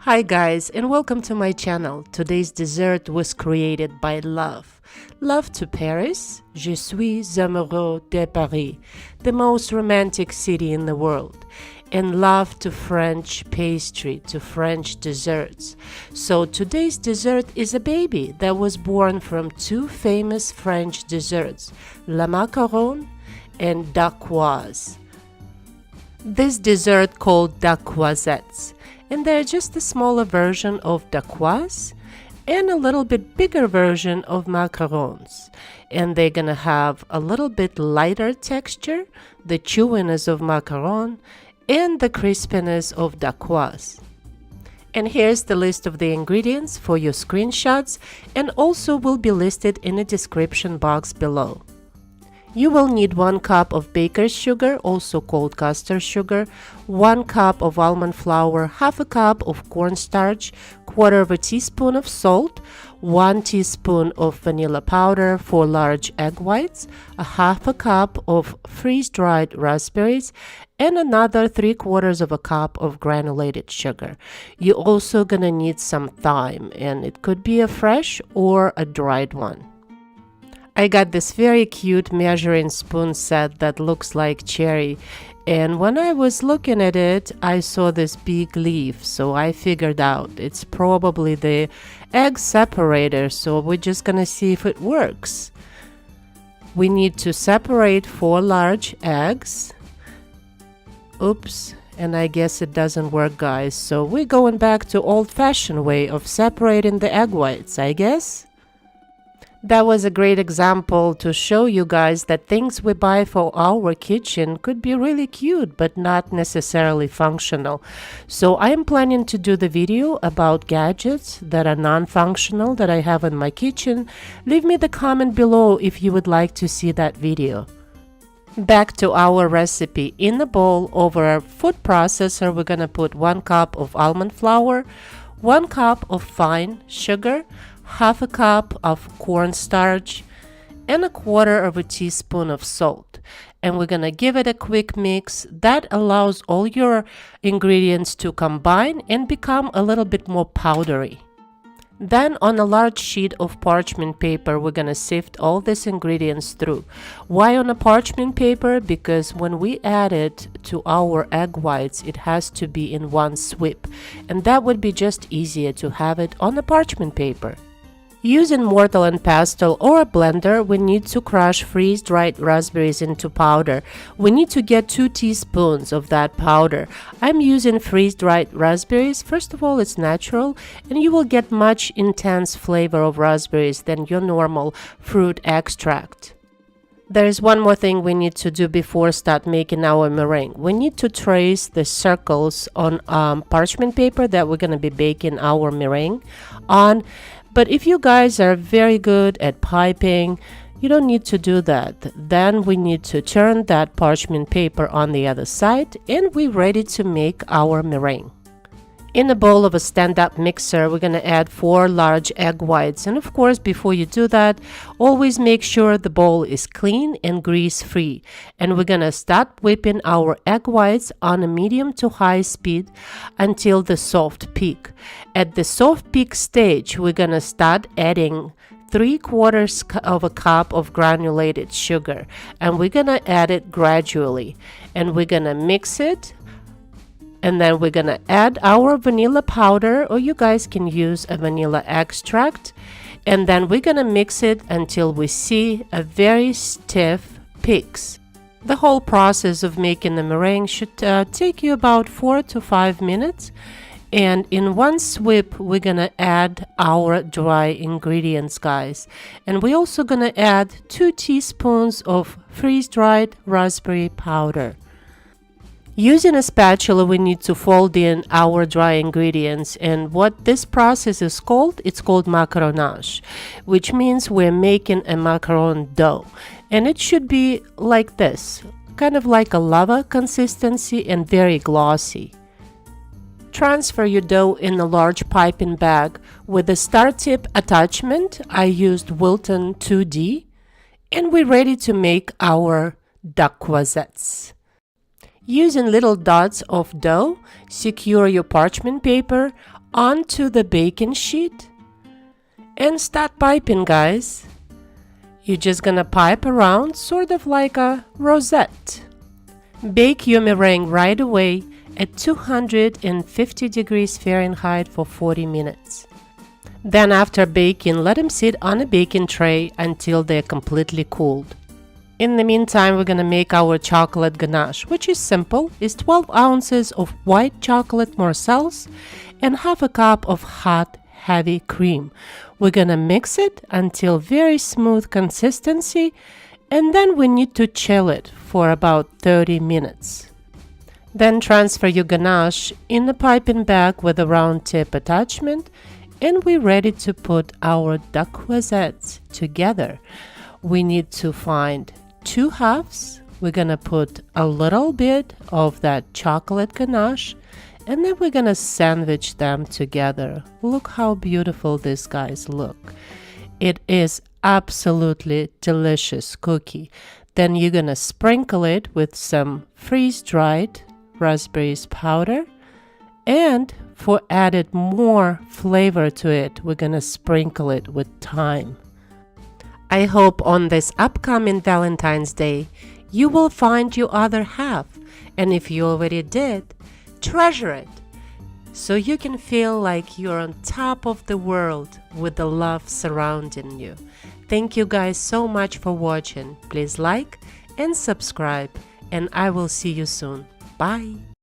Hi guys, and welcome to my channel. Today's dessert was created by love. Love to Paris. Je suis amoureux de Paris, the most romantic city in the world. And love to French pastry, to French desserts. So today's dessert is a baby that was born from two famous French desserts, la macaron and Dacquoise. This dessert called Dacquoisettes, and they're just a smaller version of Dacquoise and a little bit bigger version of Macarons. And they're gonna have a little bit lighter texture, the chewiness of Macaron, and the crispiness of Dacquoise. And here's the list of the ingredients for your screenshots, and also will be listed in the description box below. You will need 1 cup of baker's sugar, also called custard sugar, 1 cup of almond flour, half a cup of cornstarch, 1/4 teaspoon of salt, 1 teaspoon of vanilla powder, 4 large egg whites, a half a cup of freeze-dried raspberries, and another 3/4 cup of granulated sugar. You're also gonna need some thyme, and it could be a fresh or a dried one. I got this very cute measuring spoon set that looks like cherry, and when I was looking at it, I saw this big leaf, so I figured out it's probably the egg separator, so we're just gonna see if it works. We need to separate 4 large eggs. Oops, and I guess it doesn't work, guys, so we're going back to old-fashioned way of separating the egg whites, I guess. That was a great example to show you guys that things we buy for our kitchen could be really cute but not necessarily functional. So I am planning to do the video about gadgets that are non-functional that I have in my kitchen. Leave me the comment below if you would like to see that video. Back to our recipe. In a bowl over a food processor, we're gonna put 1 cup of almond flour, 1 cup of fine sugar, half a cup of cornstarch, and 1/4 teaspoon of salt. And we're gonna give it a quick mix that allows all your ingredients to combine and become a little bit more powdery. Then on a large sheet of parchment paper, we're gonna sift all these ingredients through. Why on a parchment paper? Because when we add it to our egg whites, it has to be in one sweep, and that would be just easier to have it on a parchment paper. Using mortar and pestle or a blender, we need to crush freeze-dried raspberries into powder. We need to get 2 teaspoons of that powder. I'm using freeze-dried raspberries. First of all, it's natural, and you will get much intense flavor of raspberries than your normal fruit extract. There is one more thing we need to do before start making our meringue. We need to trace the circles on parchment paper that we're going to be baking our meringue on. But if you guys are very good at piping, you don't need to do that. Then we need to turn that parchment paper on the other side, and we're ready to make our meringue. In a bowl of a stand-up mixer, we're going to add 4 large egg whites. And of course, before you do that, always make sure the bowl is clean and grease-free. And we're going to start whipping our egg whites on a medium to high speed until the soft peak. At the soft peak stage, we're going to start adding 3/4 cup of granulated sugar. And we're going to add it gradually. And we're going to mix it. And then we're gonna add our vanilla powder, or you guys can use a vanilla extract. And then we're gonna mix it until we see a very stiff peaks. The whole process of making the meringue should take you about 4 to 5 minutes. And in one sweep, we're gonna add our dry ingredients, guys. And we're also gonna add 2 teaspoons of freeze-dried raspberry powder. Using a spatula, we need to fold in our dry ingredients, and what this process is called, it's called macaronage, which means we're making a macaron dough. And it should be like this, kind of like a lava consistency and very glossy. Transfer your dough in a large piping bag. With a star tip attachment, I used Wilton 2D, and we're ready to make our Dacquoisettes. Using little dots of dough, secure your parchment paper onto the baking sheet and start piping, guys. You're just gonna pipe around, sort of like a rosette. Bake your meringue right away at 250 degrees Fahrenheit for 40 minutes. Then after baking, let them sit on a baking tray until they're completely cooled. In the meantime, we're gonna make our chocolate ganache, which is simple. It's 12 ounces of white chocolate morsels and half a cup of hot, heavy cream. We're gonna mix it until very smooth consistency, and then we need to chill it for about 30 minutes. Then transfer your ganache in a piping bag with a round tip attachment, and we're ready to put our Dacquoisettes together. We need to find 2 halves. We're gonna put a little bit of that chocolate ganache, and then we're gonna sandwich them together. Look how beautiful these guys look. It is absolutely delicious cookie. Then you're gonna sprinkle it with some freeze-dried raspberries powder, and for added more flavor to it, we're gonna sprinkle it with thyme. I hope on this upcoming Valentine's Day you will find your other half, and if you already did, treasure it so you can feel like you're on top of the world with the love surrounding you. Thank you guys so much for watching. Please like and subscribe, and I will see you soon. Bye.